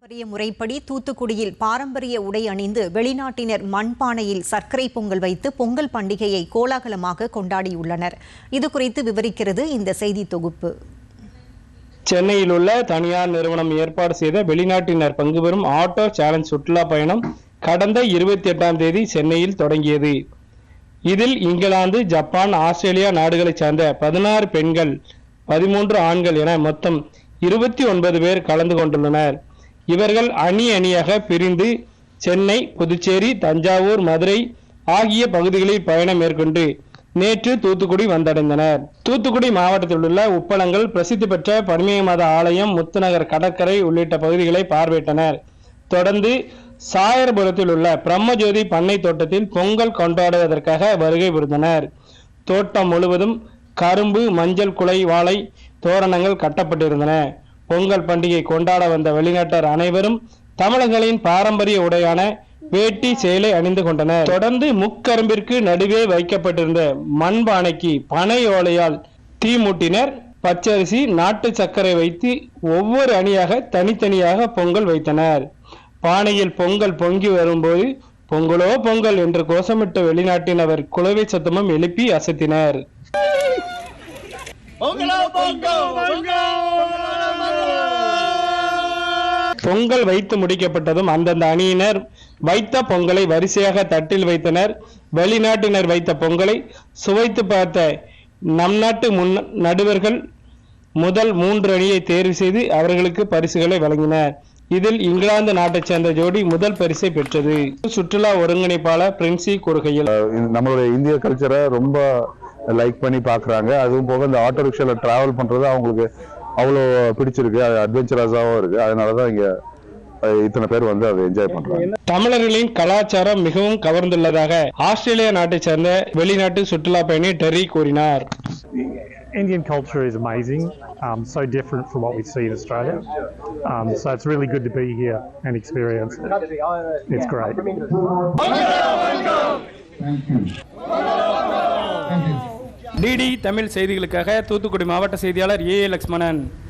பாரம்பரிய முறைப்படி தூத்துக்குடியில் பாரம்பரிய உடை அணிந்து வெளிநாட்டினர் மண்பானையில் சர்க்கரை பொங்கல் வைத்து பொங்கல் பண்டிகையை கோலாகலமாக கொண்டாடியுள்ளனர். இதுகுறித்து விவரிக்கிறது இந்த செய்தி தொகுப்பு. சென்னையில் உள்ள தனியார் நிறுவனம் ஏற்பாடு செய்த வெளிநாட்டினர் பங்கு பெறும் ஆட்டோ சேலஞ்ச் சுற்றுலா பயணம் கடந்த 28ஆம் தேதி சென்னையில் தொடங்கியது. இதில் இங்கிலாந்து, ஜப்பான், ஆஸ்திரேலியா நாடுகளைச் சேர்ந்த 16 பெண்கள், 13 ஆண்கள் என மொத்தம் 29 பேர் கலந்து கொண்டுள்ளனர். இவர்கள் அணி அணியாக பிரிந்து சென்னை, புதுச்சேரி, தஞ்சாவூர், மதுரை ஆகிய பகுதிகளில் பயணம் மேற்கொண்டு நேற்று தூத்துக்குடி வந்தடைந்தனர். தூத்துக்குடி மாவட்டத்தில் உள்ள உப்பளங்கள், பிரசித்தி பெற்ற பனிமய ஆலயம், முத்துநகர் கடற்கரை உள்ளிட்ட பகுதிகளை பார்வையிட்டனர். தொடர்ந்து சாயர்புரத்தில் உள்ள பிரம்மஜோதி பண்ணை தோட்டத்தில் பொங்கல் கொண்டாடுவதற்காக வருகை புரிந்தனர். தோட்டம் முழுவதும் கரும்பு, மஞ்சள் குலை, வாழை தோரணங்கள் கட்டப்பட்டிருந்தன. பொங்கல் பண்டிகை கொண்டாட வந்த வெளிநாட்டார் அனைவரும் தமிழர்களின் பாரம்பரிய உடையான வேட்டி, சேலை அணிந்து கொண்டனர். தொடர்ந்து முக்கரும்பிற்கு நடுவே வைக்கப்பட்டிருந்த மண்பானைக்கு பனை ஓலையால் தீ மூட்டினர். பச்சரிசி, நாட்டு சர்க்கரை வைத்து ஒவ்வொரு அணியாக தனித்தனியாக பொங்கல் வைத்தனர். பானையில் பொங்கல் பொங்கி வரும்போது பொங்கலோ பொங்கல் என்று கோஷமிட்ட வெளிநாட்டினவர் குலவை சத்தமும் எழுப்பி அசத்தினர். பொங்கல் வைத்து முடிக்கப்பட்டதும் அந்தந்த அணியினர் வைத்த பொங்கலை வரிசையாக தட்டில் வைத்தனர். வெளிநாட்டினர் வைத்த பொங்கலை சுவைத்து பார்த்த நம் நாட்டு நடுவர்கள் முதல் 3 அணியை தேர்வு செய்து அவர்களுக்கு பரிசுகளை வழங்கினர். இதில் இங்கிலாந்து நாட்டைச் சேர்ந்த ஜோடி முதல் பரிசை பெற்றது. சுற்றுலா ஒருங்கிணைப்பாளர் பிரின்சி கூறுகையில், நம்மளுடைய இந்திய கல்ச்சரை ரொம்ப லைக் பண்ணி பாக்குறாங்க. அதுவும் போக இந்த ஆட்டோ ரிக்ஷால டிராவல் பண்றது அவங்களுக்கு அவ்வளோ பிடிச்சிருக்கு, அது அட்வென்ச்சரஸாகவும் இருக்கு. அதனாலதான் இங்க இத்தனை பேர் வந்து அதை என்ஜாய் பண்றாங்க. தமிழர்களின் கலாச்சாரம் மிகவும் கவர்ந்துள்ளதாக ஆஸ்திரேலியா நாட்டை சேர்ந்த வெளிநாட்டு சுற்றுலா பயணி டெரி கூறினார். Indian culture is amazing, so different from what we see in Australia. So it's really good to be here and experience it. It's great. DD Tamil செய்திகளுக்காக தூத்துக்குடி மாவட்ட செய்தியாளர் ஏ. லக்ஷ்மணன்.